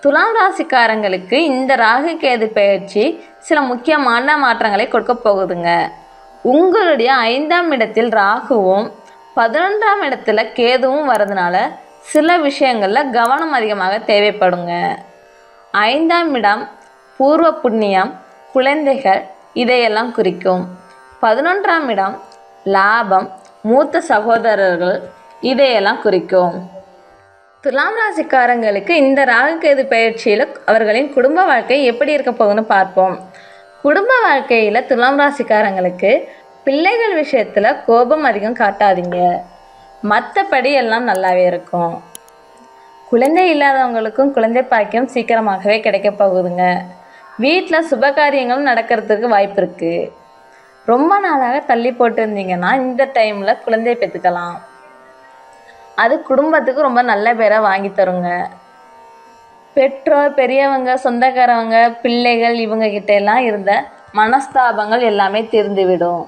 துலாம் ராசிக்காரங்களுக்கு இந்த ராகு கேது பெயர்ச்சி சில முக்கியமான மாற்றங்களை கொடுக்க போகுதுங்க. உங்களுடைய 5ஆம் இடத்தில் ராகுவும் 11ஆம் இடத்துல கேதுவும் வரதுனால சில விஷயங்களில் கவனம் அதிகமாக தேவைப்படுங்க. 5ஆம் இடம் பூர்வ புண்ணியம், குழந்தைகள் இதையெல்லாம் குறிக்கும். 11ஆம் இடம் லாபம், மூத்த சகோதரர்கள் இதையெல்லாம் குறிக்கும். துலாம் ராசிக்காரங்களுக்கு இந்த ராகு கேது பயிற்சியில் அவர்களின் குடும்ப வாழ்க்கை எப்படி இருக்க போகுதுன்னு பார்ப்போம். குடும்ப வாழ்க்கையில் துலாம் ராசிக்காரங்களுக்கு பிள்ளைகள் விஷயத்தில் கோபம் அதிகம் காட்டாதீங்க. மற்றபடி எல்லாம் நல்லாவே இருக்கும். குழந்தை இல்லாதவங்களுக்கும் குழந்தை பாக்கியம் சீக்கிரமாகவே கிடைக்க போகுதுங்க. வீட்டில் சுபகாரியங்களும் நடக்கிறதுக்கு வாய்ப்பு இருக்குது. ரொம்ப நாளாக தள்ளி போட்டு இருந்தீங்கன்னா இந்த டைமில் குழந்தை பெற்றுக்கலாம். அது குடும்பத்துக்கு ரொம்ப நல்ல பேரை வாங்கி தருங்க. பெற்றோர், பெரியவங்க, சொந்தக்காரவங்க, பிள்ளைகள் இவங்க கிட்ட எல்லாம் இருந்த மனஸ்தாபங்கள் எல்லாமே தீர்ந்துவிடும்.